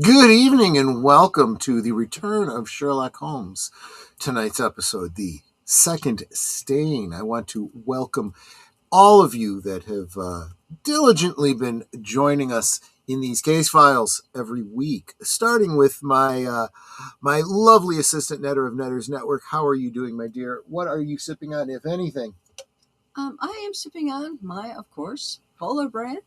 Good evening and welcome to the return of Sherlock Holmes. Tonight's episode, the second stain. I want to welcome all of you that have diligently been joining us in these case files every week, starting with my lovely assistant Netter of Netter's Network. How are you doing, my dear? What are you sipping on, if anything? I am sipping on my, of course, Polar brand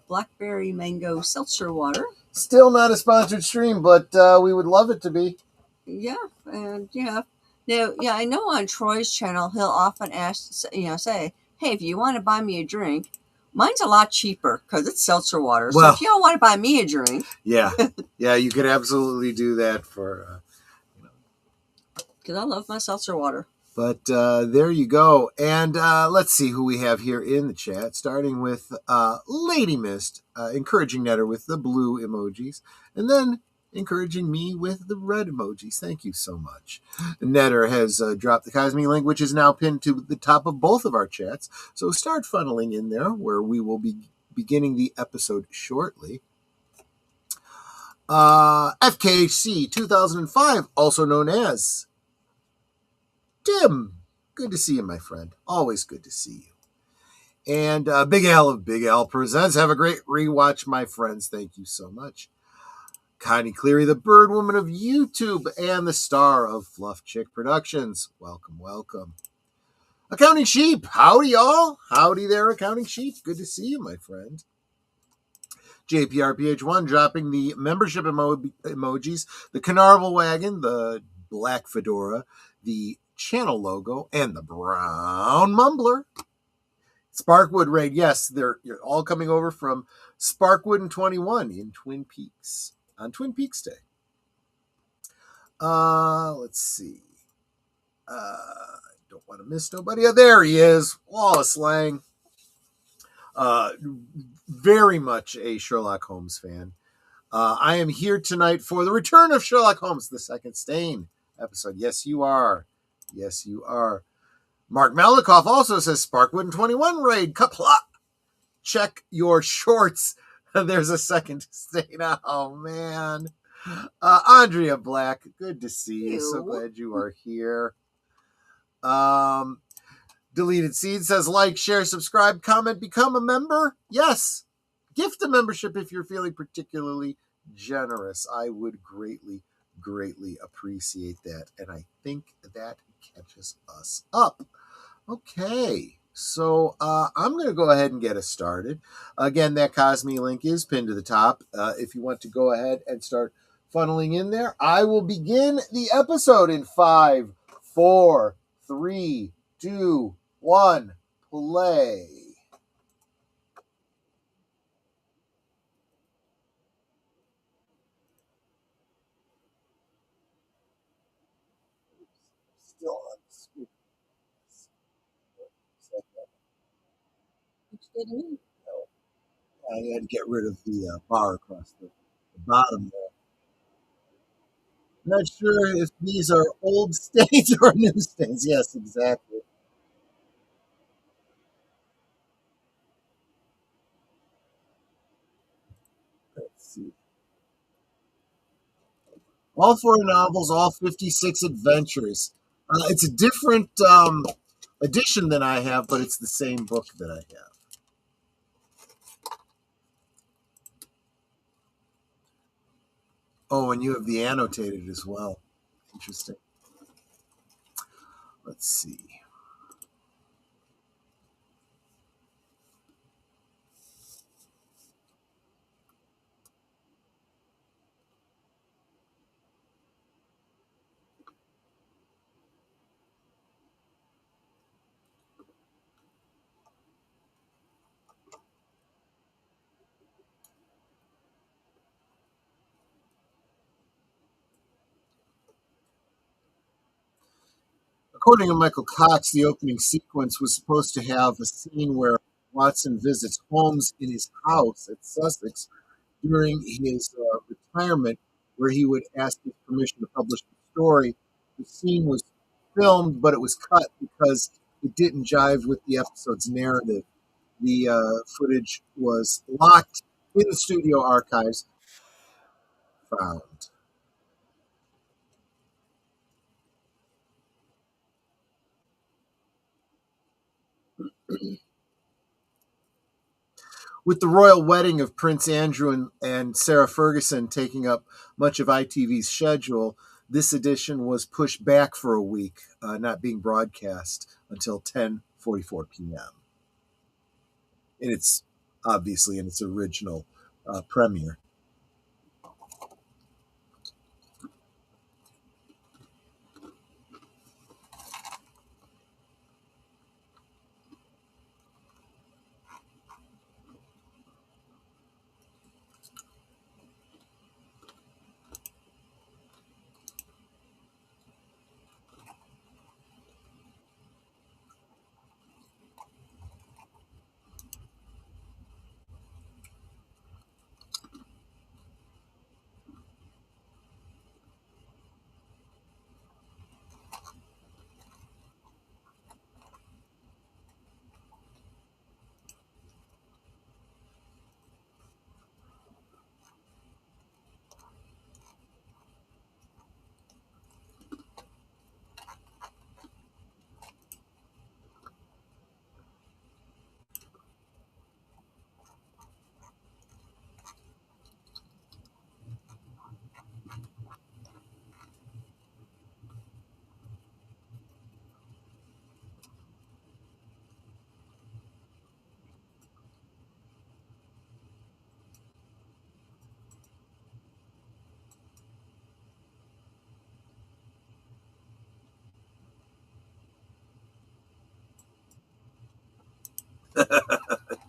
blackberry mango seltzer water. Still not a sponsored stream, but we would love it to be. Yeah, and I know on Troy's channel he'll often ask, say, hey, if you want to buy me a drink, mine's a lot cheaper because it's seltzer water. So if you don't want to buy me a drink, yeah, you could absolutely do that for. Because I love my seltzer water. But there you go. And let's see who we have here in the chat, starting with Lady Mist, encouraging Netter with the blue emojis, and then encouraging me with the red emojis. Thank you so much. Netter has dropped the Cosme link, which is now pinned to the top of both of our chats. So start funneling in there, where we will be beginning the episode shortly. FKC 2005, also known as Tim, good to see you, my friend. Always good to see you. And Big Al of Big Al Presents. Have a great rewatch, my friends. Thank you so much. Connie Cleary, the bird woman of YouTube and the star of Fluff Chick Productions. Welcome, welcome. Accounting Sheep. Howdy, y'all. Howdy there, Accounting Sheep. Good to see you, my friend. JPRPH1 dropping the membership emojis, the Carnarvon wagon, the black fedora, the channel logo, and the brown mumbler. Sparkwood raid, yes, you're all coming over from Sparkwood and 21 in Twin Peaks on Twin Peaks Day. Let's see. Don't want to miss nobody. Oh, there he is, Wallace Lang. Very much a Sherlock Holmes fan. I am here tonight for the return of Sherlock Holmes, the second stain episode. Yes, you are. Yes, you are. Mark Malikoff also says Sparkwood and 21 raid. Kapla! Check your shorts. There's a second stain. Oh, man. Andrea Black, good to see you. So glad you are here. Deleted Seed says like, share, subscribe, comment, become a member. Yes. Gift a membership if you're feeling particularly generous. I would greatly appreciate that. And I think that catches us up. Okay, so I'm going to go ahead and get us started. Again, that Cosme link is pinned to the top. If you want to go ahead and start funneling in there, I will begin the episode in 5, 4, 3, 2, 1, play. still on the screen. So, Looks good to me. I had to get rid of the bar across the bottom there. Not sure if these are old stains or new stains. Yes, exactly. Let's see. All four novels, all 56 adventures. It's a different edition than I have, but it's the same book that I have. Oh, and you have the annotated as well. Interesting. Let's see. According to Michael Cox, the opening sequence was supposed to have a scene where Watson visits Holmes in his house at Sussex during his retirement, where he would ask his permission to publish the story. The scene was filmed, but it was cut because it didn't jive with the episode's narrative. The footage was locked in the studio archives. Found. With the royal wedding of Prince Andrew and Sarah Ferguson taking up much of ITV's schedule, this edition was pushed back for a week, not being broadcast until 10:44 p.m. And it's obviously in its original premiere.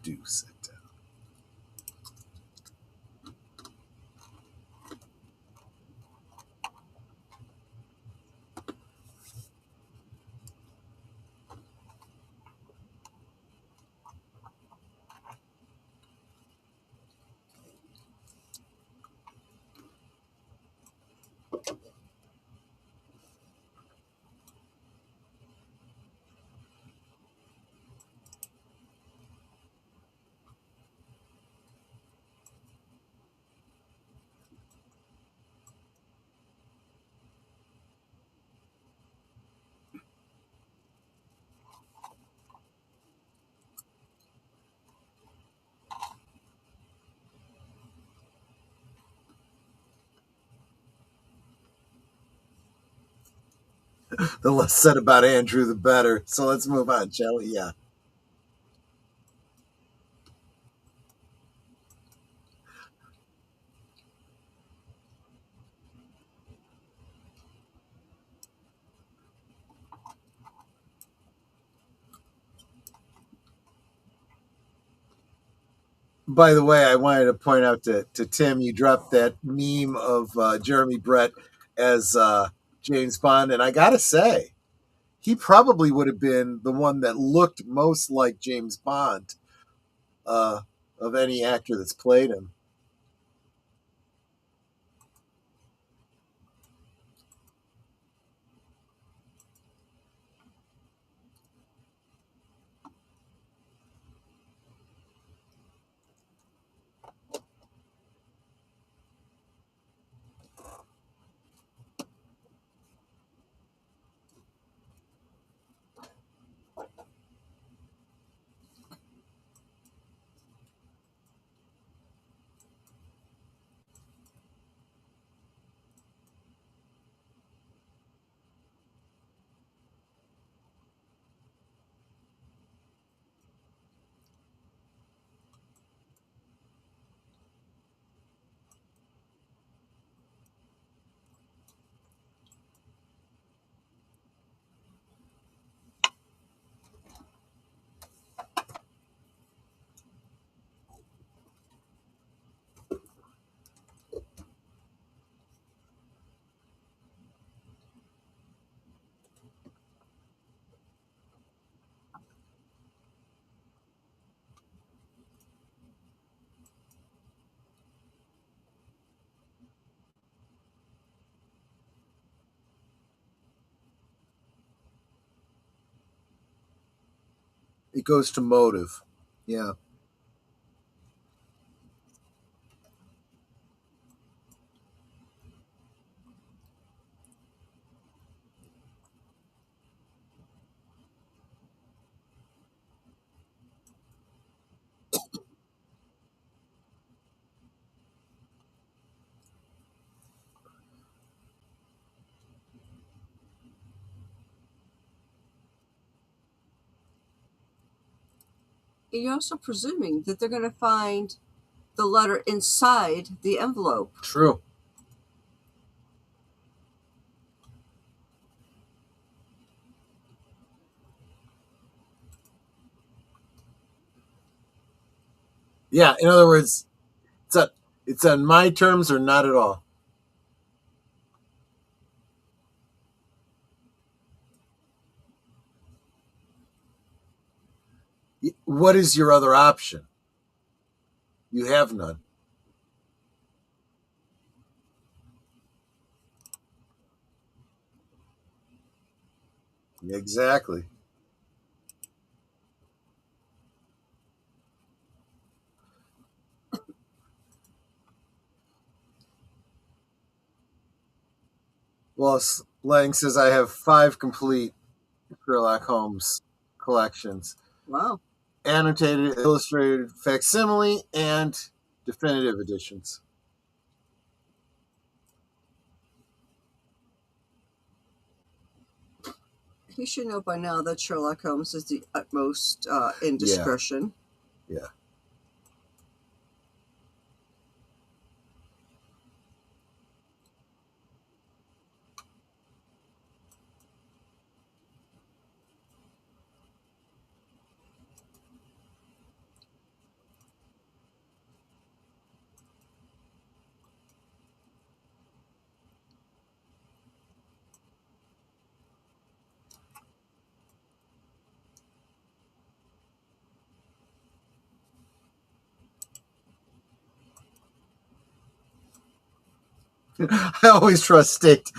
Do sit down. The less said about Andrew, the better. So let's move on, shall we? Yeah. By the way, I wanted to point out to Tim, you dropped that meme of Jeremy Brett as James Bond, and I gotta say, he probably would have been the one that looked most like James Bond uh, of any actor that's played him. It goes to motive. Yeah. You're also presuming that they're going to find the letter inside the envelope. True. Yeah. In other words, it's on my terms or not at all. What is your other option? You have none. Exactly. Well, Lang says I have 5 complete Sherlock Holmes collections: Wow. annotated, illustrated, facsimile, and definitive editions. He should know by now that Sherlock Holmes is the utmost indiscretion. Yeah. I always trust state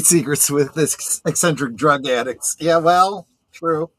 secrets with this eccentric drug addicts. Yeah, well, true.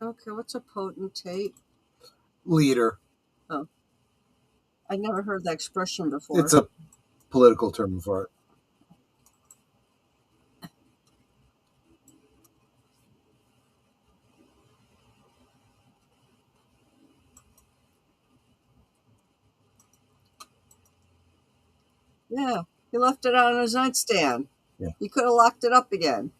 Okay, what's a potentate? Leader. Oh, I never heard that expression before. It's a political term for it. Yeah, he left it on his nightstand. Yeah. He could have locked it up again.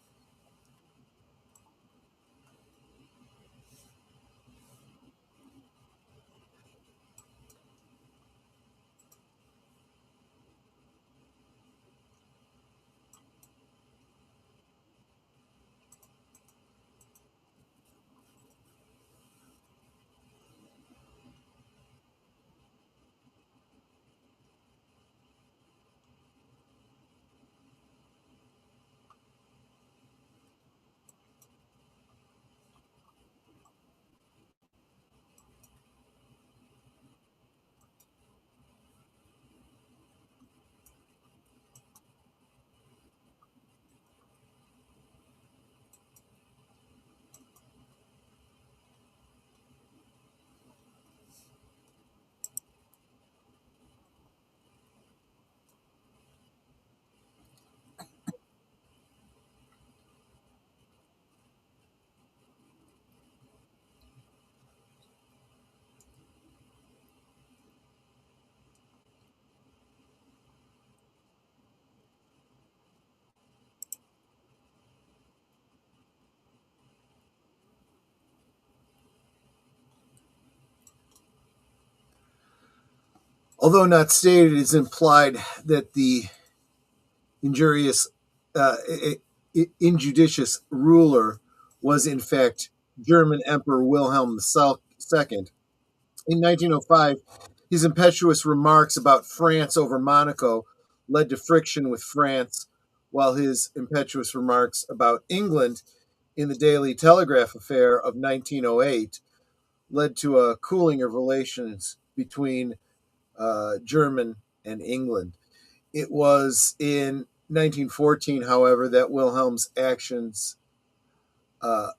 Although not stated, it is implied that the injurious, injudicious ruler was in fact German Emperor Wilhelm II. In 1905, his impetuous remarks about France over Monaco led to friction with France, while his impetuous remarks about England in the Daily Telegraph affair of 1908 led to a cooling of relations between German and England. It was in 1914, however, that Wilhelm's actions, uh,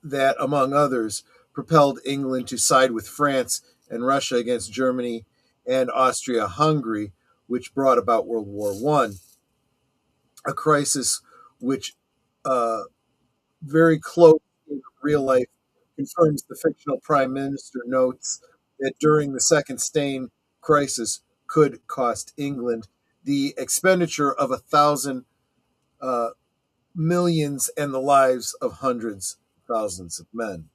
that among others, propelled England to side with France and Russia against Germany and Austria-Hungary, which brought about World War One, a crisis which very close in real life confirms the fictional prime minister notes that during the Second Stain crisis could cost England the expenditure of 1,000 uh, millions and the lives of hundreds of thousands of men.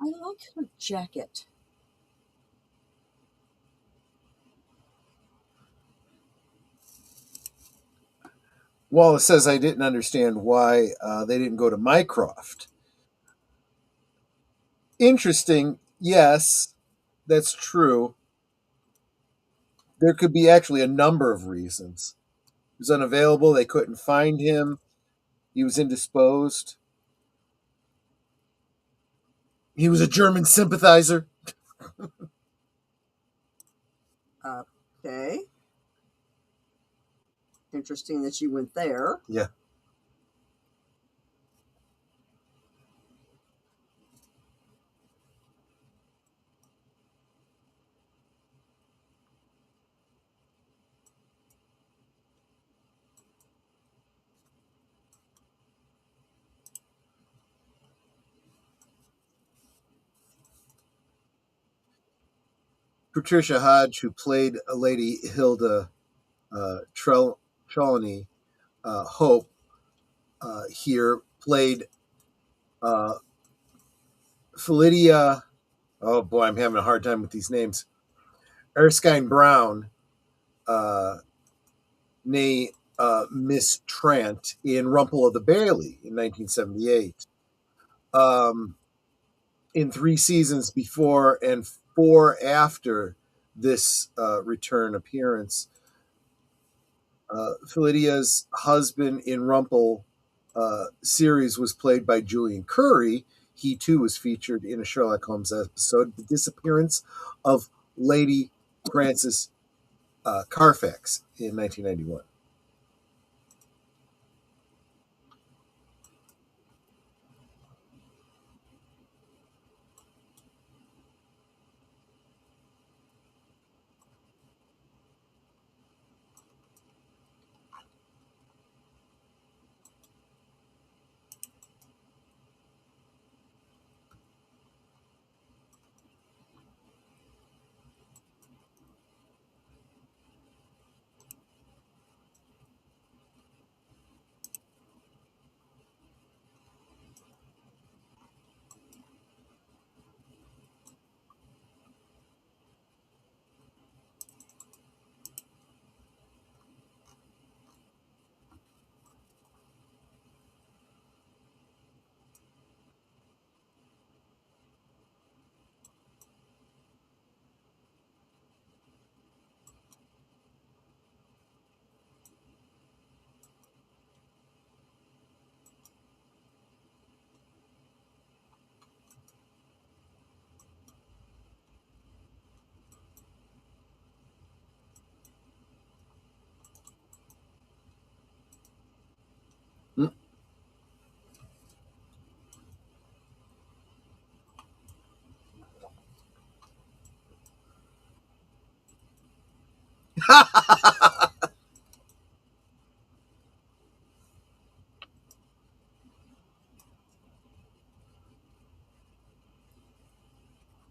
I like her jacket. Wallace says I didn't understand why they didn't go to Mycroft. Interesting. Yes, that's true. There could be actually a number of reasons. He was unavailable. They couldn't find him. He was indisposed. He was a German sympathizer. Okay. Interesting that you went there. Yeah. Patricia Hodge, who played Lady Hilda Trelawney Hope, here played uh, Philidia Oh boy, I'm having a hard time with these names. Erskine Brown, uh, nee Miss Trant in Rumple of the Bailey in 1978. Um, in 3 seasons before and 4 after this return appearance, Philidia's husband in Rumple series was played by Julian Curry. He too was featured in a Sherlock Holmes episode, The Disappearance of Lady Frances Carfax in 1991.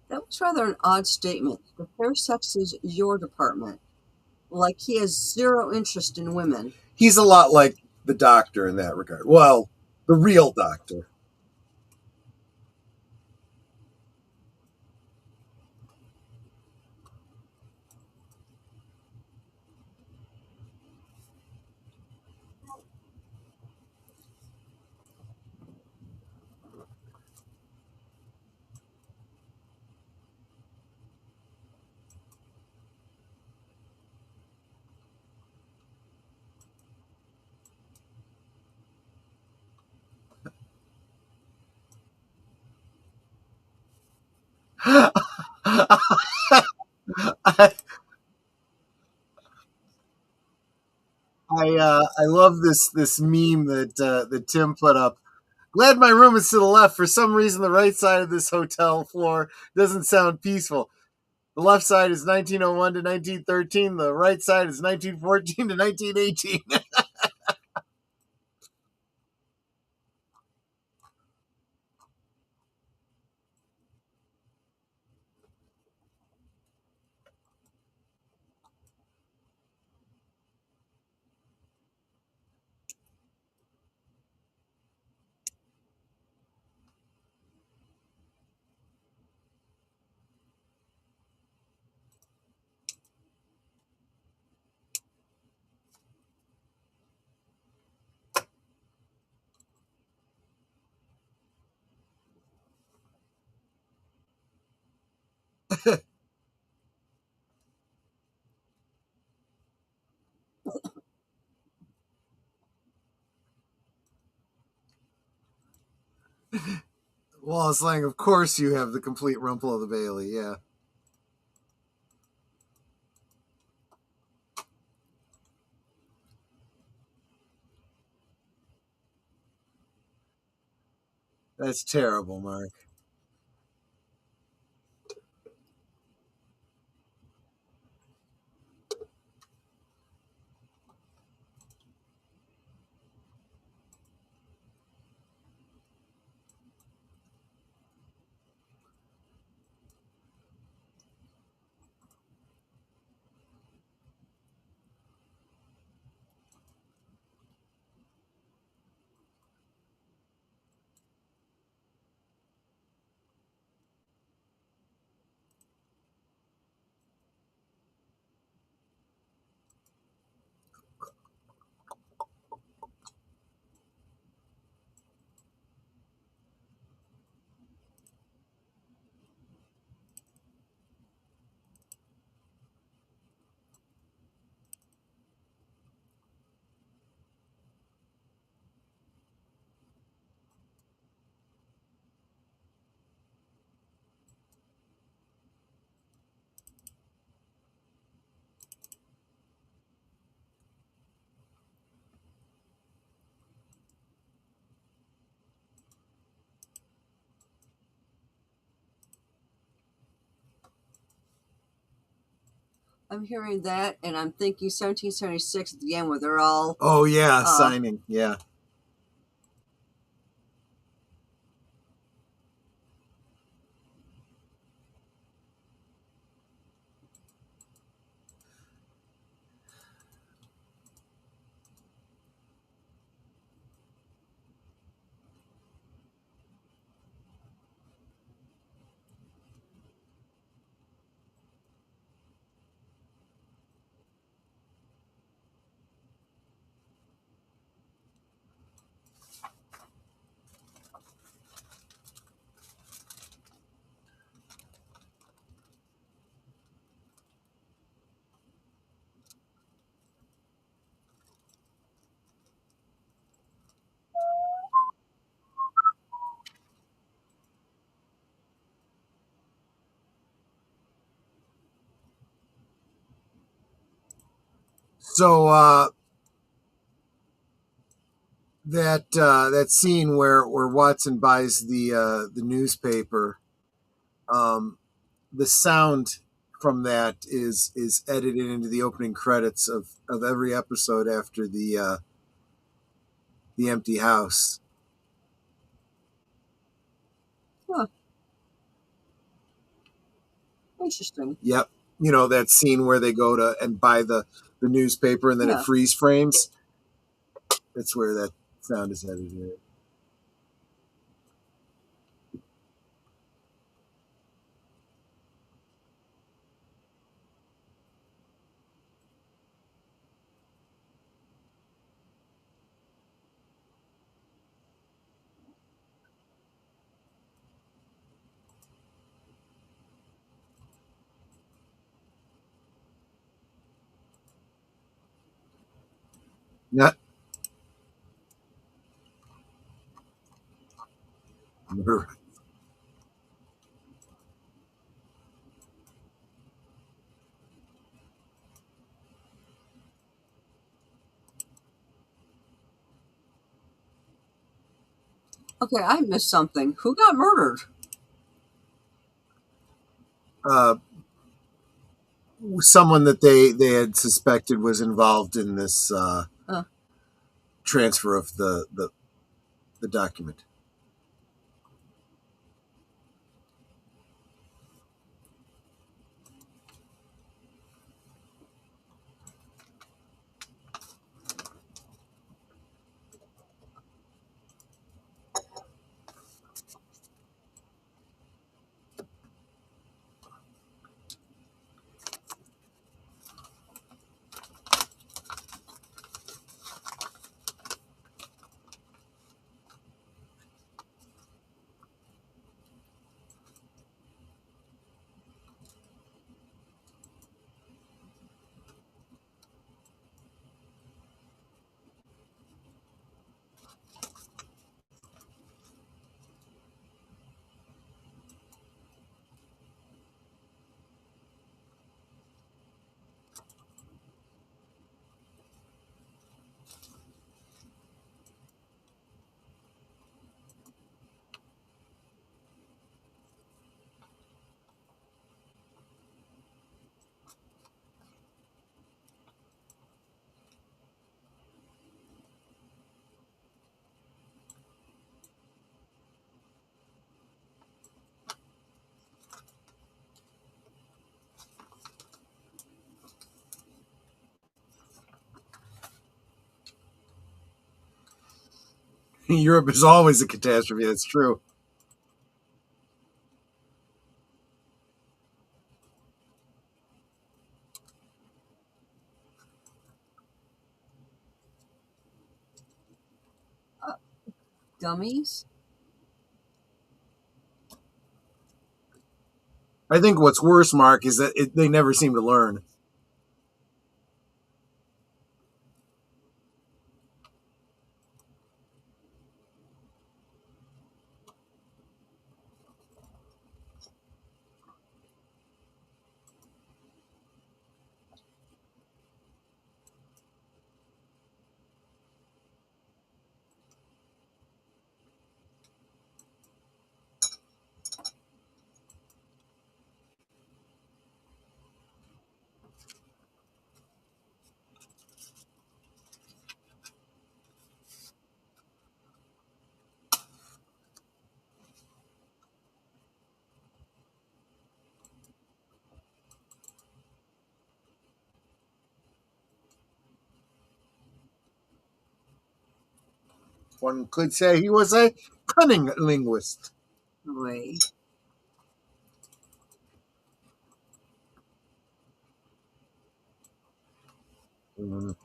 That was rather an odd statement. The fair sex is your department. Like he has zero interest in women. He's a lot like the Doctor in that regard. Well, the real Doctor. I, I love this meme that Tim put up. Glad my room is to the left. For some reason, the right side of this hotel floor doesn't sound peaceful. The left side is 1901 to 1913. The right side is 1914 to 1918. Wallace Lang, of course, you have the complete Rumple of the Bailey. Yeah, that's terrible, Mark. I'm hearing that, and I'm thinking 1776 at the end, where they're all. Oh yeah, signing. Yeah. So that scene where Watson buys the newspaper, the sound from that is edited into the opening credits of every episode after the empty house. Huh, interesting. Yep. You know that scene where they go to and buy the newspaper and then it Yeah. freeze frames. That's where that sound is edited. Not. Okay, I missed something. Who got murdered? Uh, Someone that they had suspected was involved in this transfer of the document. Europe is always a catastrophe. That's true. Dummies? I think what's worse, Mark, is that they never seem to learn. One could say he was a cunning linguist. Boy. Mm.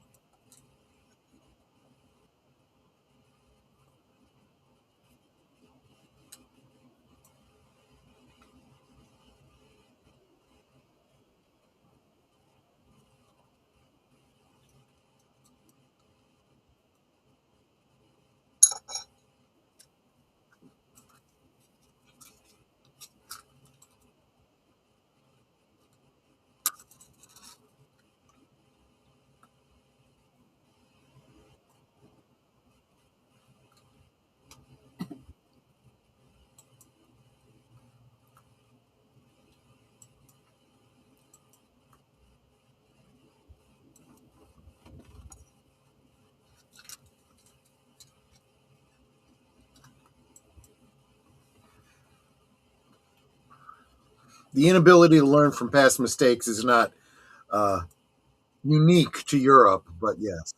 The inability to learn from past mistakes is not uh, unique to Europe, but yes.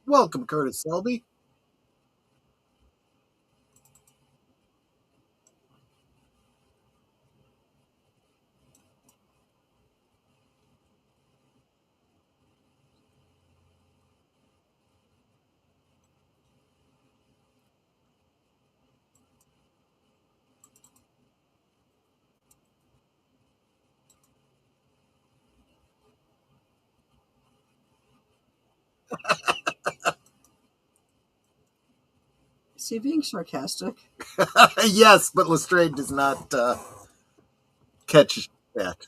Welcome, Curtis Selby. Is he being sarcastic? Yes, but Lestrade does not catch that.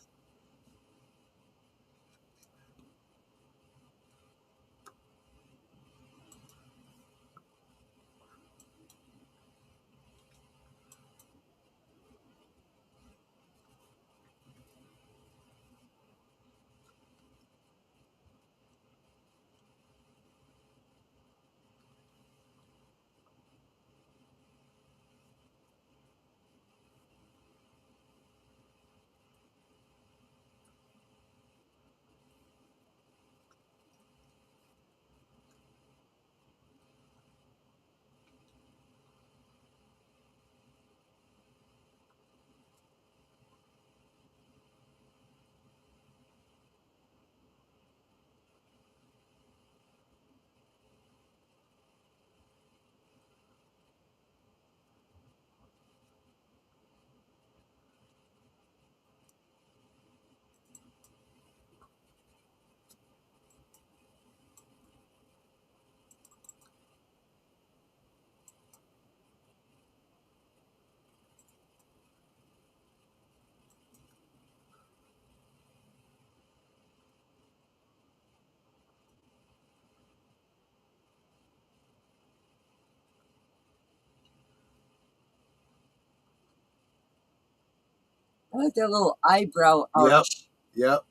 I like that little eyebrow Yep, arch. yep.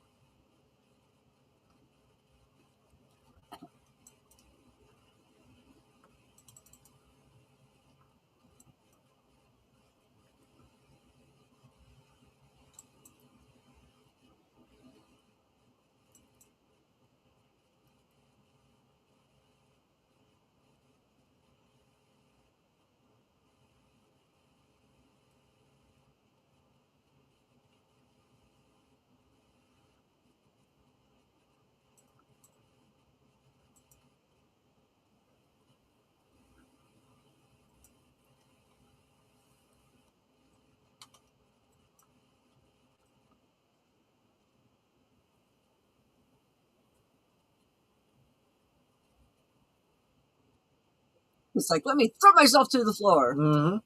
It's like, let me throw myself to the floor. Mm-hmm.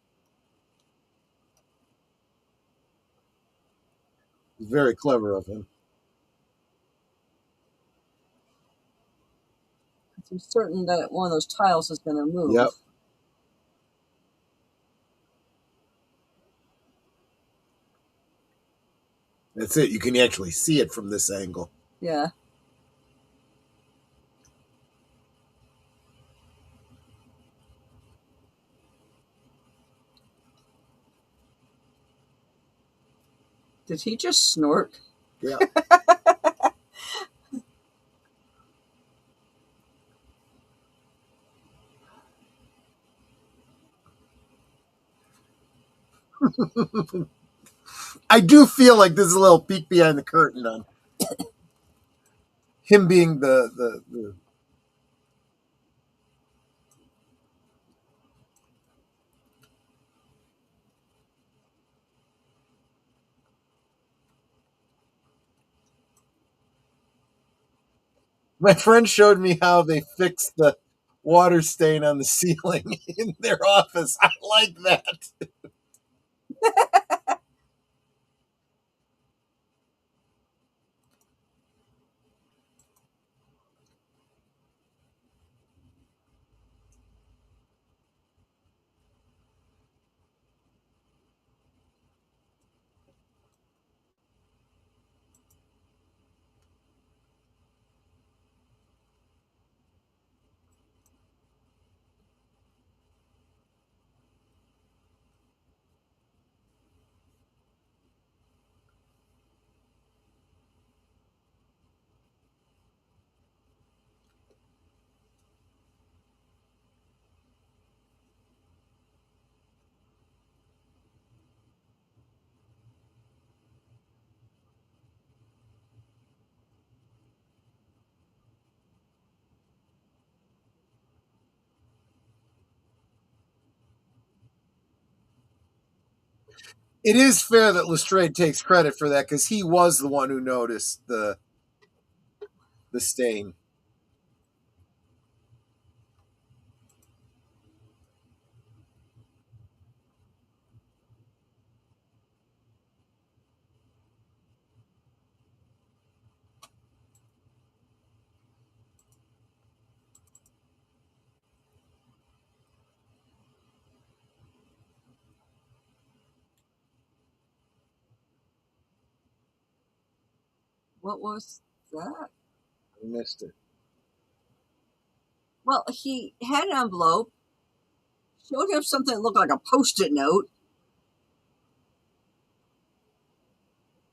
Very clever of him. I'm certain that one of those tiles is going to move. Yep. That's it. You can actually see it from this angle. Yeah. Did he just snort? Yeah. I do feel like this is a little peek behind the curtain on him being the My friend showed me how they fixed the water stain on the ceiling in their office. I like that. It is fair that Lestrade takes credit for that because he was the one who noticed the stain. What was that? I missed it. Well, he had an envelope, showed him something that looked like a post-it note.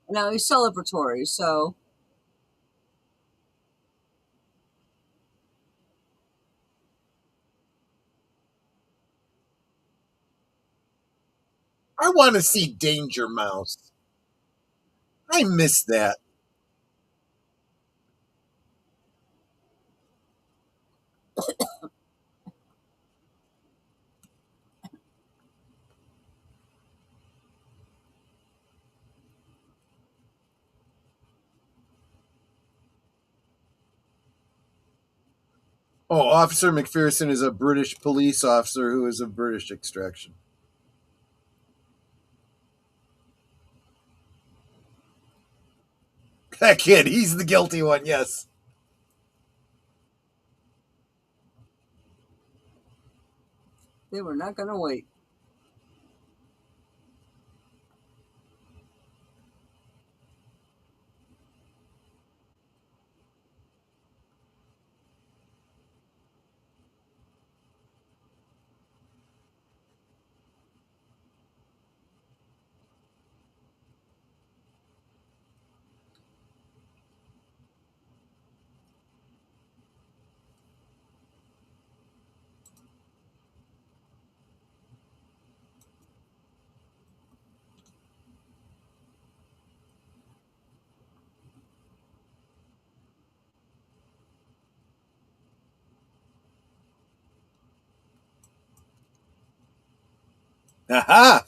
Now he's celebratory, so I want to see Danger Mouse. I miss that. Oh, Officer McPherson is a British police officer who is of British extraction. That kid, he's the guilty one, yes. they were not going to wait. Aha!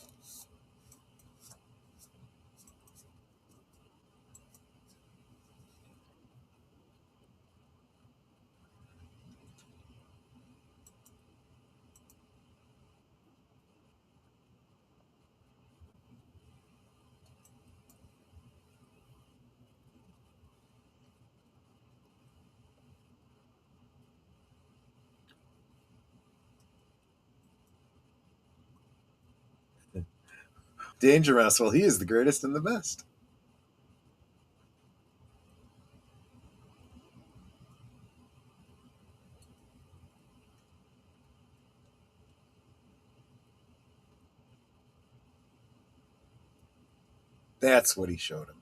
Danger Mouse, well, he is the greatest and the best. That's what he showed him.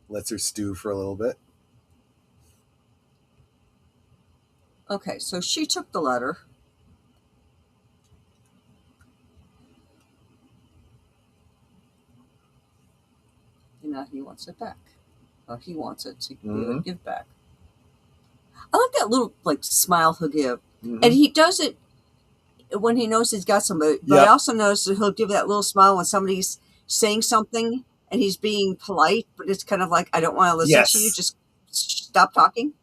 Lets her stew for a little bit. Okay, so she took the letter. And now he wants it back. Or he wants it to be able to give back. I like that little smile he'll give. And he does it when he knows he's got somebody. But I also notice that he'll give that little smile when somebody's saying something and he's being polite, but it's kind of like, I don't want to listen to you. Just stop talking.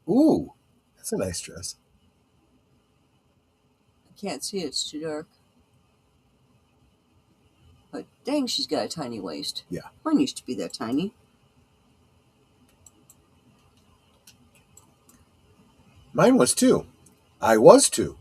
Ooh, that's a nice dress. I can't see it. It's too dark. But dang, she's got a tiny waist. Yeah. Mine used to be that tiny. Mine was too. I was too.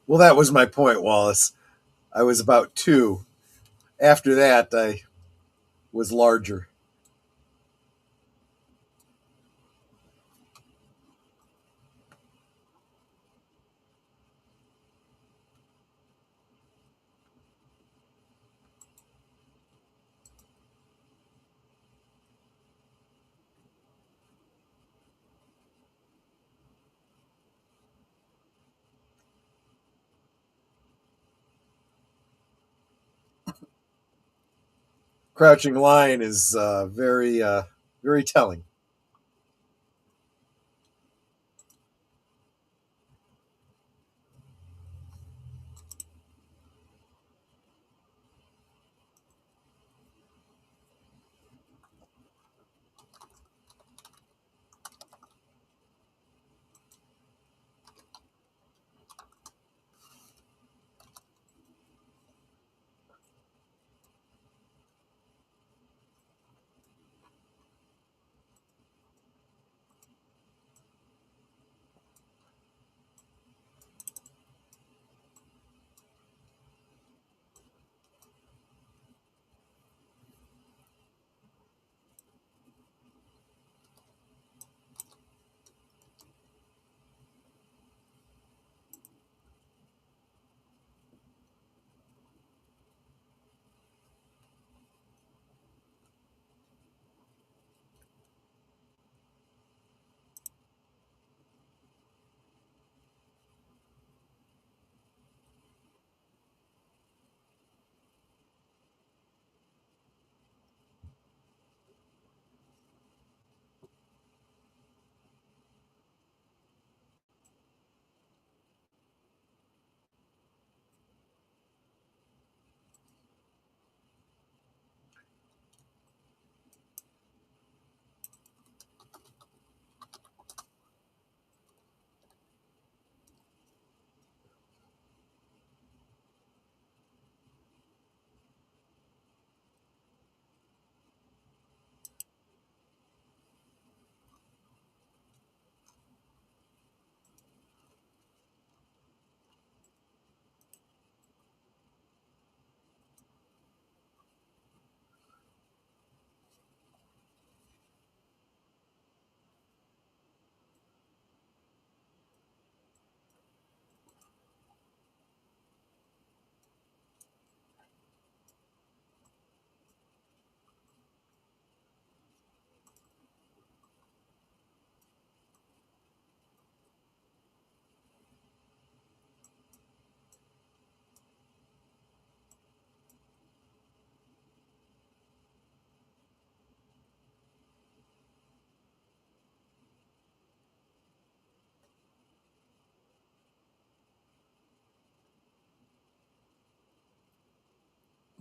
Well, that was my point, Wallace. I was about 2. After that, I was larger. Crouching Lion is very telling.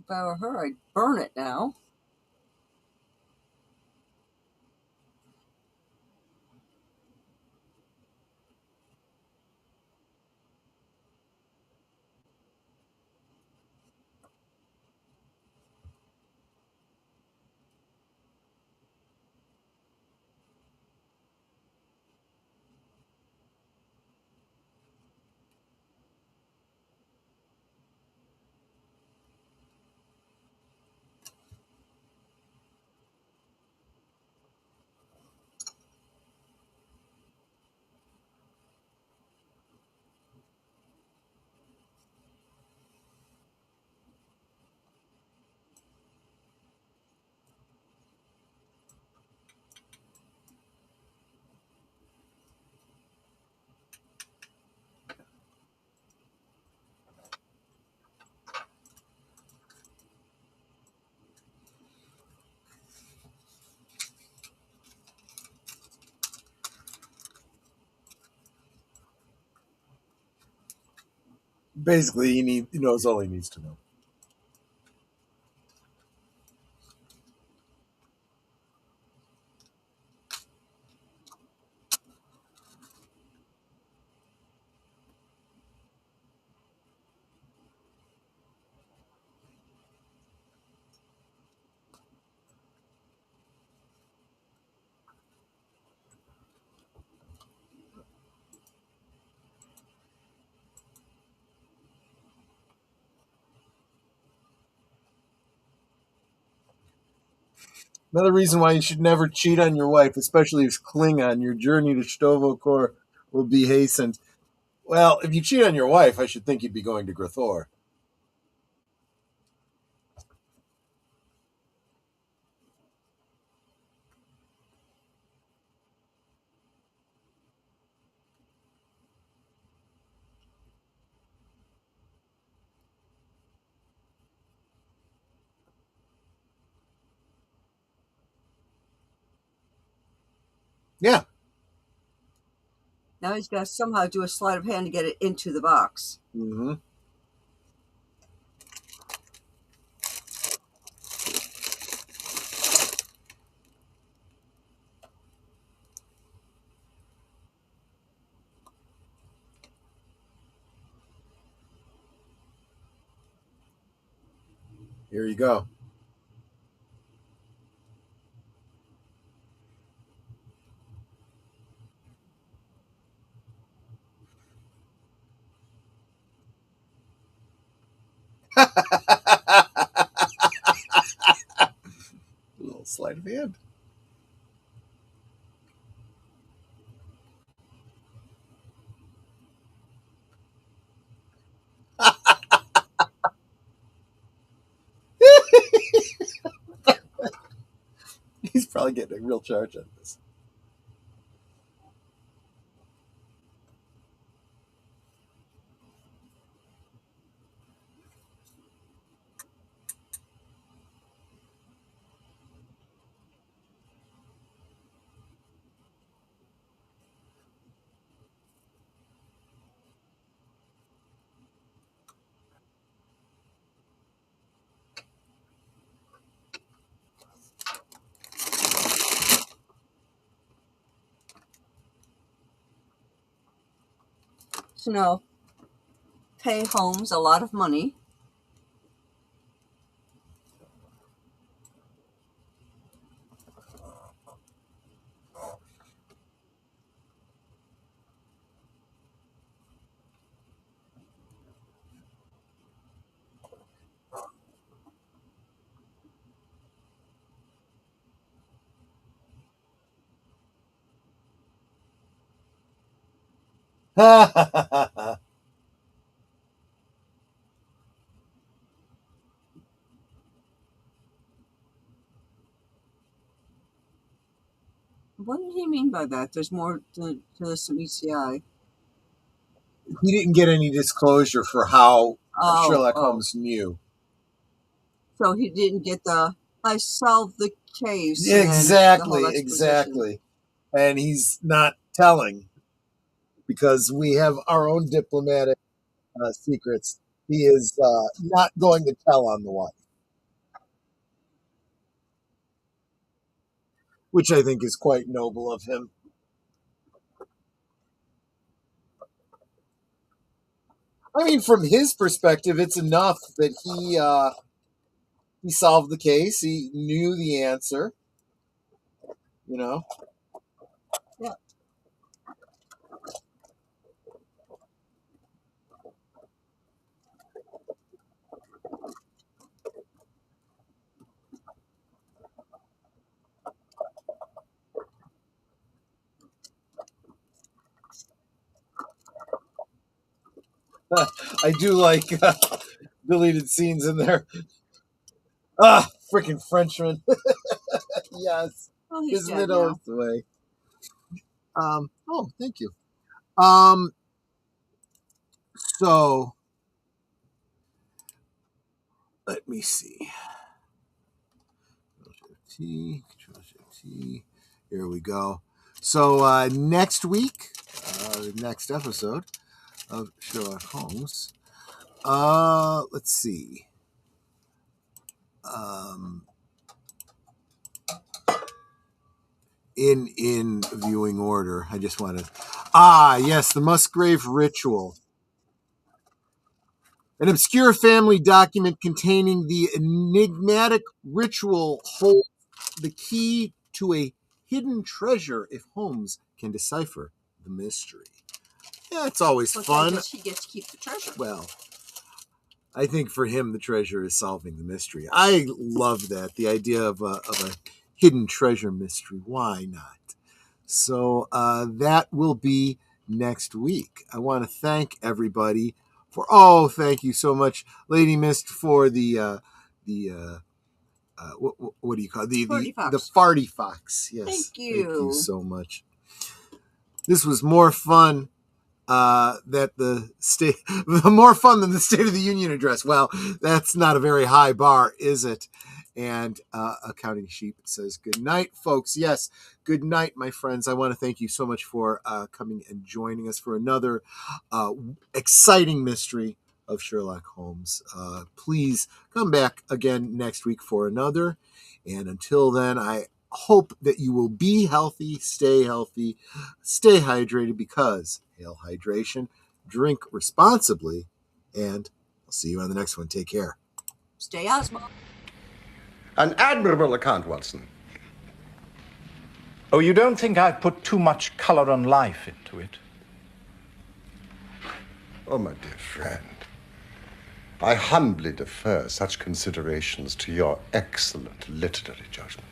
If I were her, I'd burn it now. Basically, he knows all he needs to know. Another reason why you should never cheat on your wife, especially as Klingon, your journey to Stovokor will be hastened. Well, if you cheat on your wife, I should think you'd be going to Grathor. Yeah. Now he's got to somehow do a sleight of hand to get it into the box. Mm-hmm. Here you go. A little sleight of hand. He's probably getting a real charge on this. So now, pay Holmes a lot of money. What did he mean by that? There's more to this BCI. He didn't get any disclosure for how Oh, Sherlock oh. Holmes knew. So he didn't get the I solved the case. Exactly, And the whole exactly. And he's not telling because we have our own diplomatic secrets. He is not going to tell on the wife. which I think is quite noble of him. I mean, from his perspective, it's enough that he solved the case. He knew the answer. You know. Yeah. I do like deleted scenes in there. Ah, freaking Frenchman. Yes. Oh, he's Isn't dead it now. always the way? Oh, thank you. So let me see. Control-Shift-T. Here we go. So next week, next episode of Sherlock Holmes. Let's see. In viewing order, I just want to. Yes, the Musgrave Ritual. An obscure family document containing the enigmatic ritual holds the key to a hidden treasure if Holmes can decipher the mystery. Yeah, it's always fun. I guess he gets to keep the treasure. Well, I think for him, the treasure is solving the mystery. I love that. The idea of a hidden treasure mystery. Why not? So that will be next week. I want to thank everybody for, thank you so much, Lady Mist, for the what do you call it? The Farty Fox. Yes. Thank you. Thank you so much. This was more fun more fun than the State of the Union address. Well, that's not a very high bar, is it? And Accounting Sheep says, good night, folks. Yes, good night, my friends. I want to thank you so much for coming and joining us for another exciting mystery of Sherlock Holmes. Please come back again next week for another. And until then, I hope that you will be healthy, stay hydrated, because hail hydration, drink responsibly, and I'll see you on the next one. Take care. Stay Osmo. An admirable account, Watson. Oh, you don't think I've put too much color and life into it? Oh, my dear friend, I humbly defer such considerations to your excellent literary judgment.